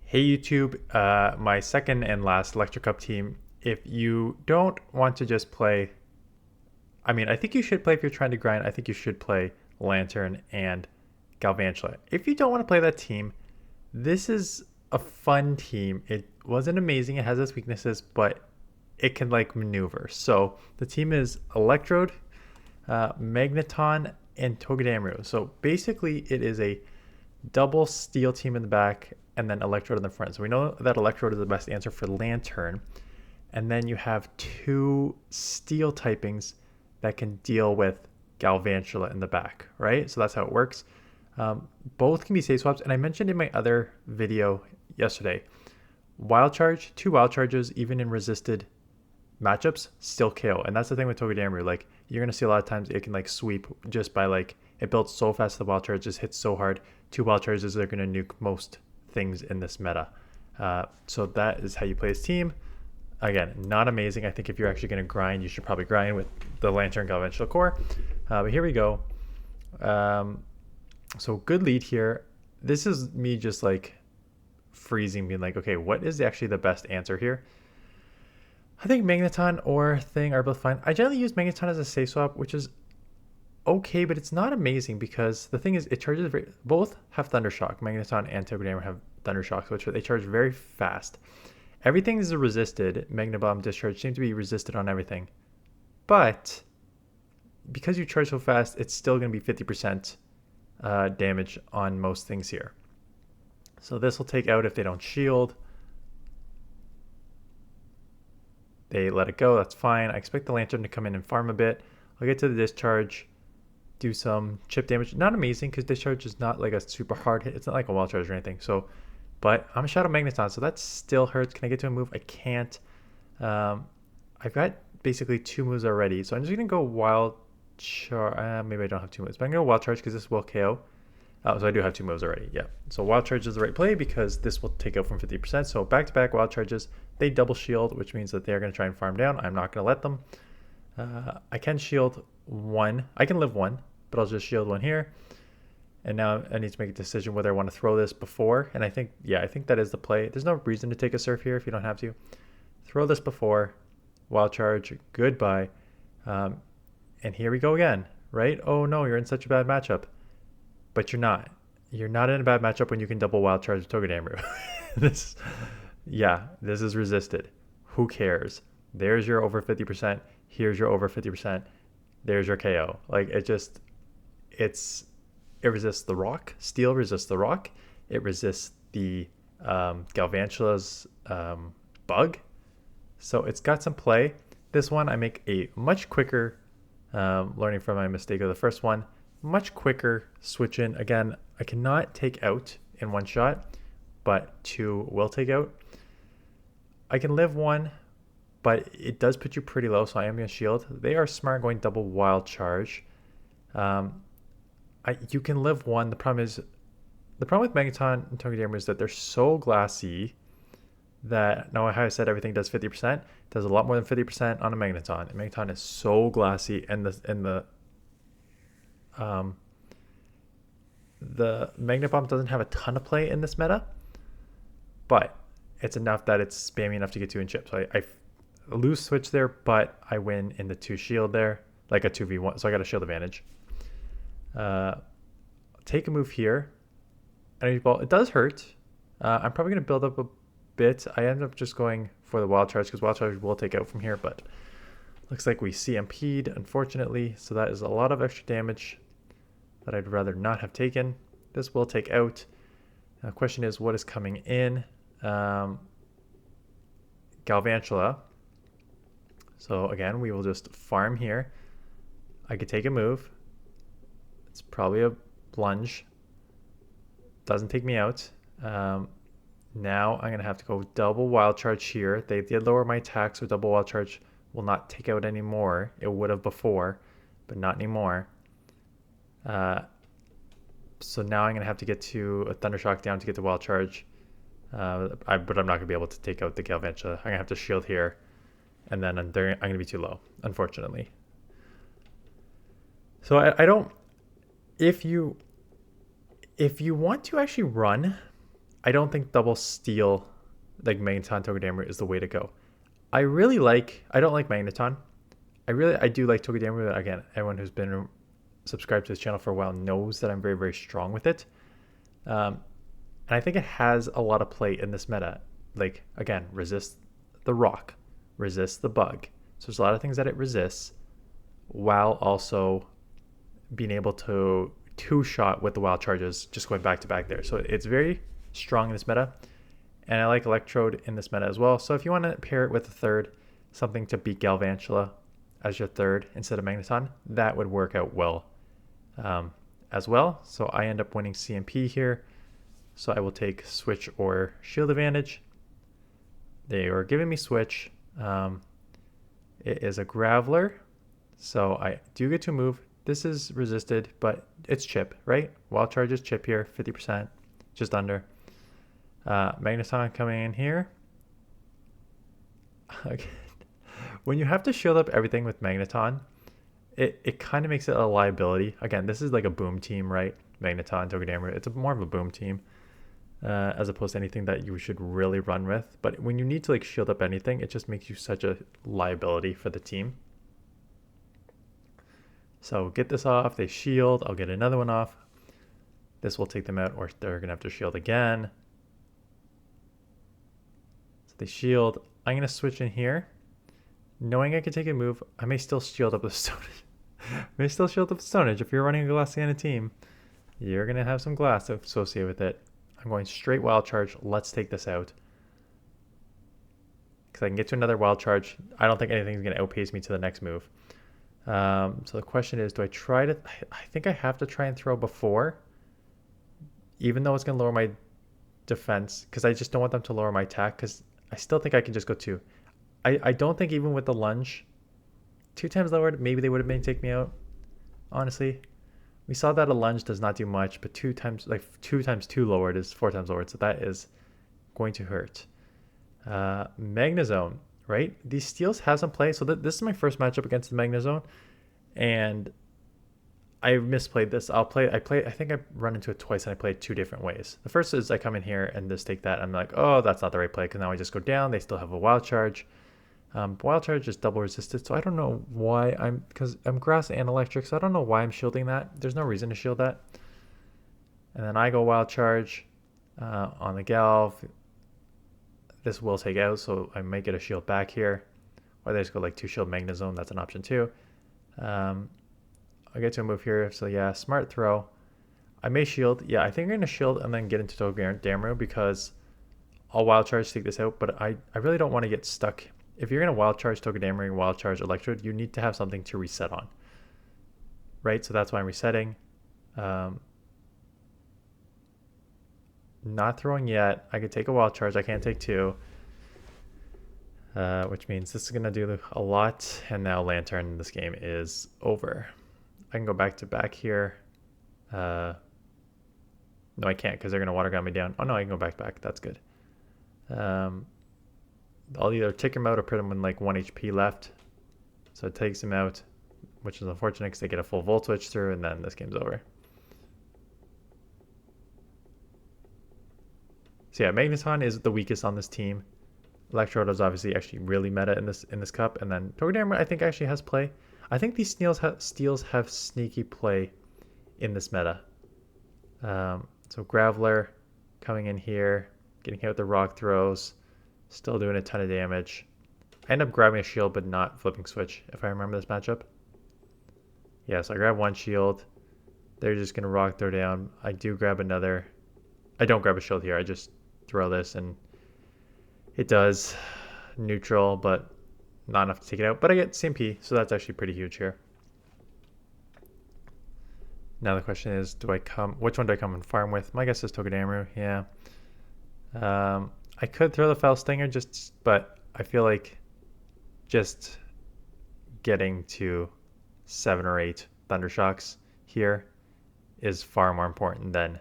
Hey YouTube, my second and last Lecture Cup team. If you don't want to just play, I think you should play if you're trying to grind. I think you should play Lanturn and Galvantula. If you don't want to play that team, this is a fun team. It wasn't amazing. It has its weaknesses, but it can like maneuver. So the team is Electrode, Magnezone, and TOGEDEMARU. So basically, it is a double steel team in the back and then Electrode in the front. So we know that Electrode is the best answer for Lanturn. And then you have two steel typings that can deal with Galvantula in the back, right? So that's how it works. Both can be safe swaps. And I mentioned in my other video yesterday, Wild Charge, two Wild Charges, even in resisted matchups, still KO. And that's the thing with TOGEDEMARU. Like, you're going to see a lot of times it can like sweep just by like, it builds so fast, the Wild Charge just hits so hard. Two Wild Charges are going to nuke most things in this meta. So that is how you play this team. Again, not amazing. I think if you're actually going to grind, you should probably grind with the Lanturn Galvantula core. But here we go. So good lead here. This is me just like freezing, being like, okay, what is actually the best answer here? I think Magnezone or Thing are both fine. I generally use Magnezone as a safe swap, which is okay, but it's not amazing because the thing is, it charges both have Thundershock. Magnezone and TOGEDEMARU have Thundershock, which they charge very fast. Everything is resisted. Magna Bomb, Discharge seem to be resisted on everything. But because you charge so fast, it's still going to be 50% damage on most things here. So this will take out if they don't shield. They let it go. That's fine. I expect the Lanturn to come in and farm a bit. I'll get to the Discharge, do some chip damage. Not amazing because Discharge is not like a super hard hit. It's not like a Wild Charge or anything. So, but I'm a Shadow Magnezone, so that still hurts. Can I get to a move? I can't. I've got basically two moves already, so I'm just gonna go Wild Charge. Maybe I don't have two moves, but I'm gonna go Wild Charge because this will KO. So I do have two moves already. Yeah. So Wild Charge is the right play because this will take out from 50%. So back-to-back Wild Charges. They double shield, which means that they're going to try and farm down. I'm not going to let them. I can shield one. I can live one, but I'll just shield one here. And now I need to make a decision whether I want to throw this before. And I think that is the play. There's no reason to take a Surf here if you don't have to. Throw this before. Wild Charge. Goodbye. And here we go again, right? Oh no, you're in such a bad matchup. But you're not. You're not in a bad matchup when you can double Wild Charge with TOGEDEMARU. this is resisted. Who cares? There's your over 50%. Here's your over 50%. There's your KO. Like, it resists the rock. Steel resists the rock. It resists the Galvantula's bug. So it's got some play. This one, I make a much quicker, learning from my mistake of the first one, much quicker switch in. Again, I cannot take out in one shot, but two will take out. I can live one, but it does put you pretty low, so I am going to shield. They are smart going double Wild Charge. You can live one. The problem with Magnezone and TOGEDEMARU is that they're so glassy that, now how I said everything does 50%, does a lot more than 50% on a Magnezone. And Magnezone is so glassy, and the Magna Bomb doesn't have a ton of play in this meta, but it's enough that it's spammy enough to get 2 in chip. So I lose switch there, but I win in the 2 shield there, like a 2v1. So I got a shield advantage. Take a move here. Energy Ball, it does hurt. I'm probably going to build up a bit. I end up just going for the Wild Charge because Wild Charge will take out from here, but looks like we CMP'd, unfortunately. So that is a lot of extra damage that I'd rather not have taken. This will take out. The question is, what is coming in? Galvantula. So again, we will just farm here. I could take a move. It's probably a plunge. Doesn't take me out. Now I'm going to have to go double Wild Charge here. They did lower my attack, so double Wild Charge will not take out anymore. It would have before, but not anymore. So now I'm going to have to get to a Thundershock down to get the Wild Charge. But I'm not going to be able to take out the Galvantula. I'm going to have to shield here, and then I'm going to be too low, unfortunately. So I don't... If you want to actually run, I don't think double steel like Magneton Togedemaru is the way to go. I don't like Magneton. I do like Togedemaru, but again, everyone who's been subscribed to this channel for a while knows that I'm very, very strong with it. And I think it has a lot of play in this meta. Like, again, resist the rock, resist the bug. So there's a lot of things that it resists while also being able to two-shot with the wild charges, just going back to back there. So it's very strong in this meta. And I like Electrode in this meta as well. So if you want to pair it with a third, something to beat Galvantula as your third instead of Magneton, that would work out well as well. So I end up winning CMP here. So I will take Switch or Shield Advantage. They are giving me Switch. It is a Graveler. So I do get to move. This is resisted, but it's chip, right? Wild Charge is chip here, 50%, just under. Magneton coming in here. Okay. When you have to shield up everything with Magneton, it kind of makes it a liability. Again, this is like a boom team, right? Magneton, Togedemaru. It's more of a boom team as opposed to anything that you should really run with. But when you need to like shield up anything, it just makes you such a liability for the team. So get this off. They shield. I'll get another one off. This will take them out, or they're going to have to shield again. So they shield. I'm going to switch in here. Knowing I can take a move, I may still shield up the Stonage. If you're running a Glaciana team, you're going to have some glass associated with it. I'm going straight Wild Charge. Let's take this out. Because I can get to another Wild Charge. I don't think anything's going to outpace me to the next move. So the question is, do I try to... I think I have to try and throw before. Even though it's going to lower my defense. Because I just don't want them to lower my attack. Because I still think I can just go 2. I don't think even with the lunge, 2 times lowered, maybe they would have made take me out. Honestly, we saw that a lunge does not do much, but 2 times 2 lowered is 4 times lowered, so that is going to hurt. Magnezone, right? These steals have some play. So this is my first matchup against the Magnezone, and I misplayed this. I think I run into it twice, and I played 2 different ways. The first is I come in here and just take that. I'm like, oh, that's not the right play, because now I just go down. They still have a Wild Charge. Wild Charge is double resisted, so I don't know why because I'm grass and electric, so I don't know why I'm shielding that. There's no reason to shield that. And then I go Wild Charge on the Galv. This will take out, so I might get a shield back here. Or they just go like 2 shield Magnezone, that's an option too. I get to a move here, so yeah, smart throw. I may shield. Yeah, I think I'm going to shield and then get into Togedemaru because I'll Wild Charge to take this out, but I really don't want to get stuck. If you're going to Wild Charge Togedemaru and Wild Charge Electrode, you need to have something to reset on. Right? So that's why I'm resetting. Not throwing yet. I could take a Wild Charge. I can't take 2. Which means this is going to do a lot. And now Lanturn in this game is over. I can go back to back here. No, I can't because they're going to water gun me down. Oh, no, I can go back. That's good. I'll either take him out or put him in like 1 HP left. So it takes him out, which is unfortunate because they get a full Volt Switch through, and then this game's over. So yeah, Magneton is the weakest on this team. Electrode is obviously actually really meta in this cup, and then Togedemaru I think actually has play. I think these steals have sneaky play in this meta. So Graveler coming in here, getting hit with the rock throws, still doing a ton of damage. I end up grabbing a shield but not flipping switch if I remember this matchup. Yeah, so I grab 1 shield. They're just going to rock throw down. I do grab another. I don't grab a shield here. I just throw this and it does neutral, but not enough to take it out. But I get CMP, so that's actually pretty huge here. Now the question is, which one do I come and farm with? My guess is Togedemaru, yeah. I could throw the Foul Stinger, but I feel like just getting to 7 or 8 Thundershocks here is far more important than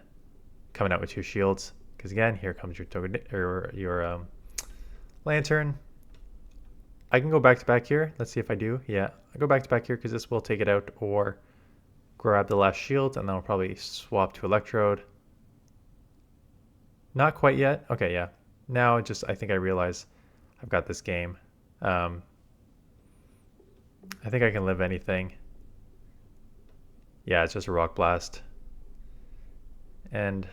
coming out with 2 shields. Because again, here comes your Lanturn. I can go back to back here. Let's see if I do. Yeah, I go back to back here because this will take it out, or grab the last shield, and then I'll probably swap to Electrode. Not quite yet. Okay, yeah. Now I think I realize I've got this game. I think I can live anything. Yeah, it's just a Rock Blast. And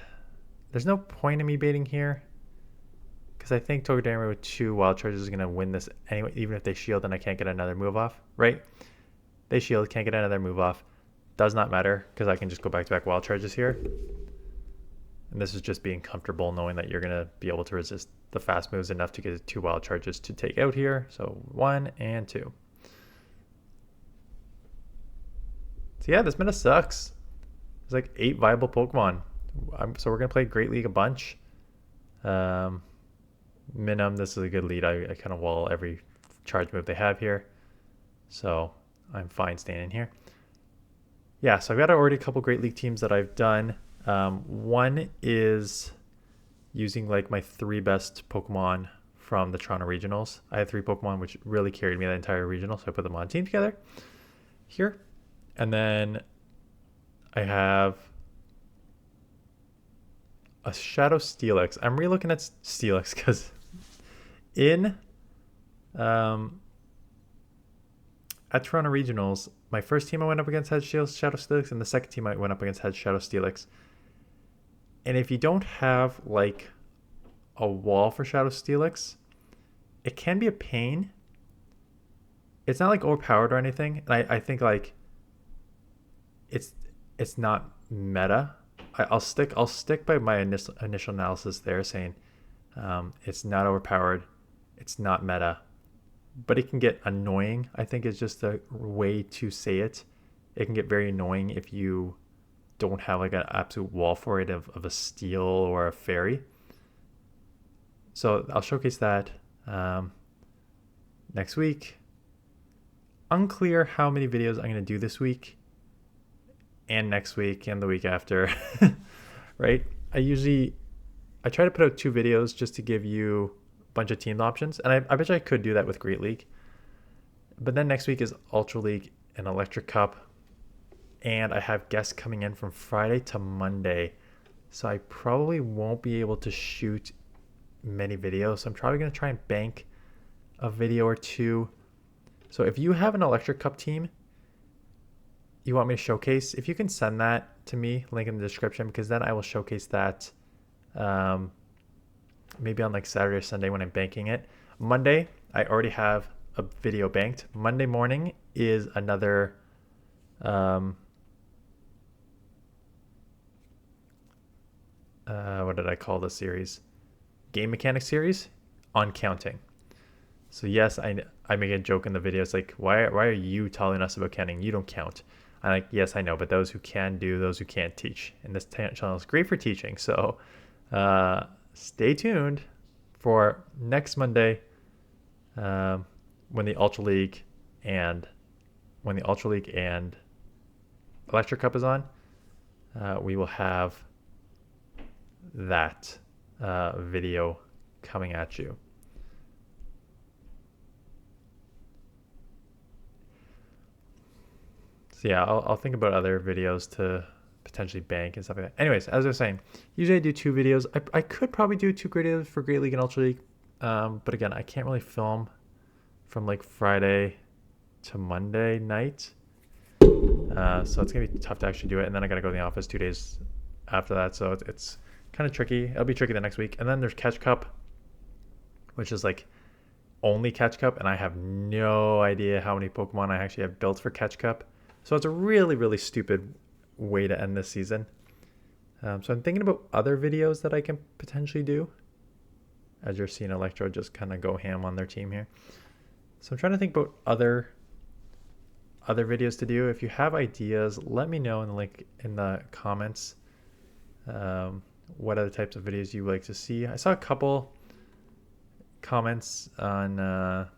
there's no point in me baiting here, because I think TOGEDEMARU with 2 Wild Charges is going to win this anyway. Even if they shield and I can't get another move off, right? They shield, can't get another move off. Does not matter, because I can just go back-to-back Wild Charges here. And this is just being comfortable knowing that you're going to be able to resist the fast moves enough to get 2 Wild Charges to take out here. So 1 and 2. So yeah, this meta sucks. There's like 8 viable Pokemon. So we're going to play Great League a bunch. Minum, this is a good lead. I kind of wall every charge move they have here. So I'm fine staying in here. Yeah, so I've got already a couple Great League teams that I've done. One is using like my 3 best Pokemon from the Toronto Regionals. I had 3 Pokemon which really carried me that entire regional, so I put them on a team together here. And then I have a Shadow Steelix. I'm re-looking at Steelix because in at Toronto Regionals, my first team I went up against had Shadow Steelix, and the second team I went up against had Shadow Steelix. And if you don't have like a wall for Shadow Steelix, it can be a pain. It's not like overpowered or anything, and I think like it's not meta. I'll stick by my initial analysis there, saying it's not overpowered, it's not meta, but it can get annoying. I think is just the way to say it. It can get very annoying if you don't have like an absolute wall for it of a steel or a fairy. So I'll showcase that next week. Unclear how many videos I'm going to do this week and next week and the week after. Right? I try to put out 2 videos just to give you a bunch of team options, and I bet you I could do that with Great League. But then next week is Ultra League and Electric Cup, and I have guests coming in from Friday to Monday, so I probably won't be able to shoot many videos. So I'm probably going to try and bank a video or 2. So if you have an Electric Cup team you want me to showcase, if you can send that to me, link in the description, because then I will showcase that maybe on like Saturday or Sunday when I'm banking it. Monday, I already have a video banked. Monday morning is another what did I call the series? Game mechanics series on counting. So yes, I make a joke in the video. It's like, why are you telling us about counting? You don't count. I'm like, yes, I know, but those who can do, those who can't teach. And this channel is great for teaching. So stay tuned for next Monday when the Ultra League and Electric Cup is on. We will have that video coming at you. So yeah, I'll think about other videos to potentially bank and stuff like that. Anyways, as I was saying, usually I do 2 videos. I could probably do 2 videos for Great League and Ultra League, but again, I can't really film from like Friday to Monday night, so it's gonna be tough to actually do it. And then I gotta go to the office 2 days after that, so it's kind of tricky. It'll be tricky the next week. And then there's Catch Cup, which is like only Catch Cup, and I have no idea how many Pokemon I actually have built for Catch Cup. So it's a really, really stupid way to end this season. So I'm thinking about other videos that I can potentially do, as you're seeing Electrode just kind of go ham on their team here. So I'm trying to think about other videos to do. If you have ideas, let me know in the link in the comments. What other types of videos you would like to see? I saw a couple comments on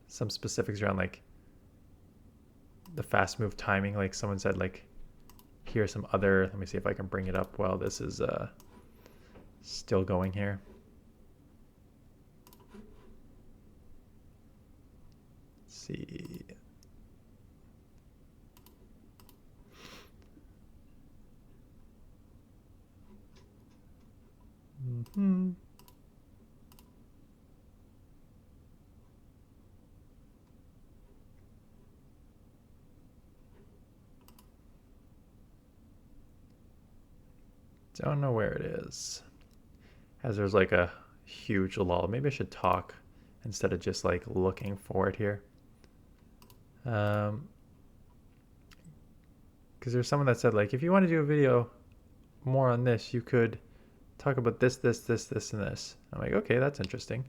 some specifics around like the fast move timing. Like someone said like, here's some other, let me see if I can bring it up while this is still going here. Let's see. Don't know where it is. As there's like a huge lull. Maybe I should talk instead of just like looking for it here. Because there's someone that said like, if you want to do a video more on this, you could talk about this, and this. I'm like, okay, that's interesting.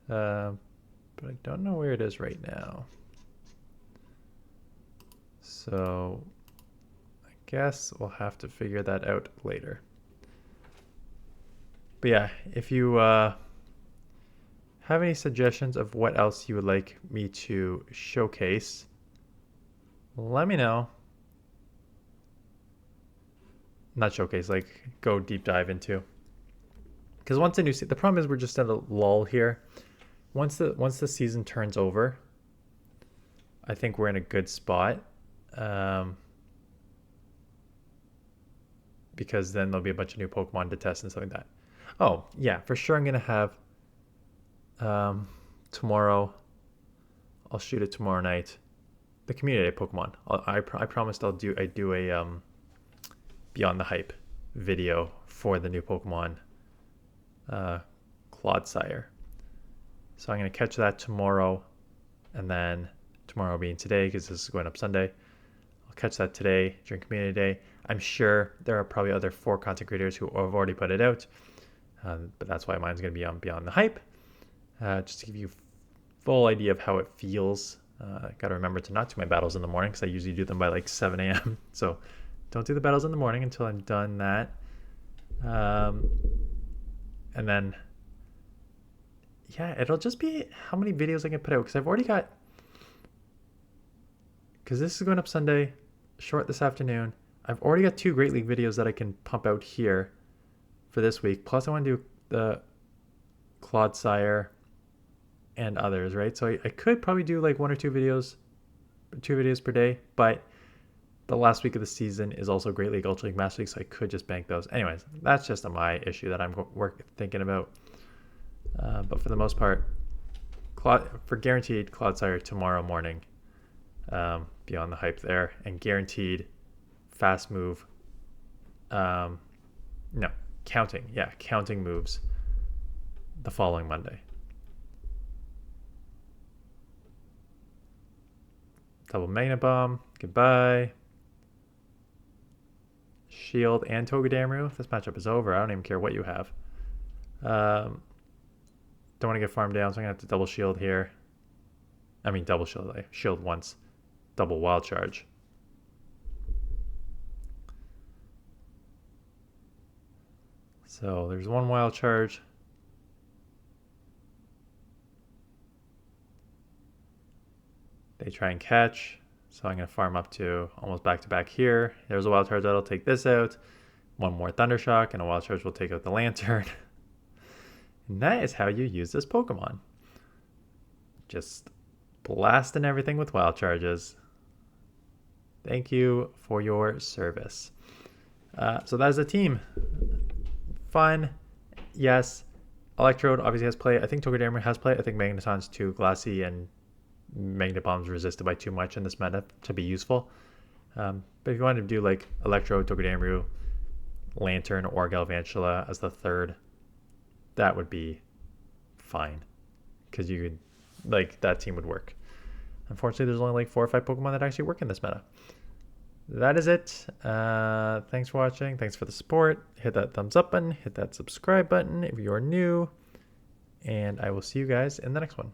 But I don't know where it is right now. So I guess we'll have to figure that out later. But yeah, if you have any suggestions of what else you would like me to showcase, let me know. Not showcase, like go deep dive into. Because once a new the problem is we're just at a lull here. Once the season turns over, I think we're in a good spot. Because then there'll be a bunch of new Pokemon to test and stuff like that. Oh, yeah, for sure I'm going to have tomorrow. I'll shoot it tomorrow night. The community Pokemon. I promised I do a Beyond the Hype video for the new Pokemon Clodsire. So I'm going to catch that tomorrow, and then tomorrow being today, because this is going up Sunday, I'll catch that today during Community Day. I'm sure there are probably other 4 content creators who have already put it out, but that's why mine's going to be on Beyond the Hype, just to give you full idea of how it feels. Got to remember to not do my battles in the morning, because I usually do them by like 7 a.m. So don't do the battles in the morning until I'm done that. And then, yeah, it'll just be how many videos I can put out, because I've already got, because this is going up Sunday, short this afternoon. I've already got 2 Great League videos that I can pump out here for this week. Plus I want to do the Clodsire and others, right? So I could probably do like 1 or 2 videos per day, but the last week of the season is also Great League, Ultra League, Master League, so I could just bank those. Anyways, that's just my issue that I'm thinking about. But for the most part, for guaranteed Clodsire tomorrow morning, Beyond the Hype there, and guaranteed fast move. Counting moves the following Monday. Double Magna Bomb, goodbye. Shield and TOGEDEMARU. This matchup is over. I don't even care what you have. Don't want to get farmed down, so I'm going to have to double shield here. I mean, double shield. I shield once. Double wild charge. So there's 1 wild charge. They try and catch. So I'm going to farm up to almost back to back here. There's a wild charge that'll take this out. 1 more Thunder Shock, and a wild charge will take out the Lanturn. And that is how you use this Pokemon. Just blasting everything with wild charges. Thank you for your service. So that is the team. Fun. Yes. Electrode obviously has play. I think TOGEDEMARU has play. I think Magneton's too glassy and Magnet Bomb's resisted by too much in this meta to be useful. But if you wanted to do like Electrode, TOGEDEMARU, Lanturn, or Galvantula as the third, that would be fine, because you could, like, that team would work. Unfortunately, there's only like 4 or 5 Pokemon that actually work in this meta. That is it. Thanks for watching. Thanks for the support. Hit that thumbs up button. Hit that subscribe button if you're new. And I will see you guys in the next one.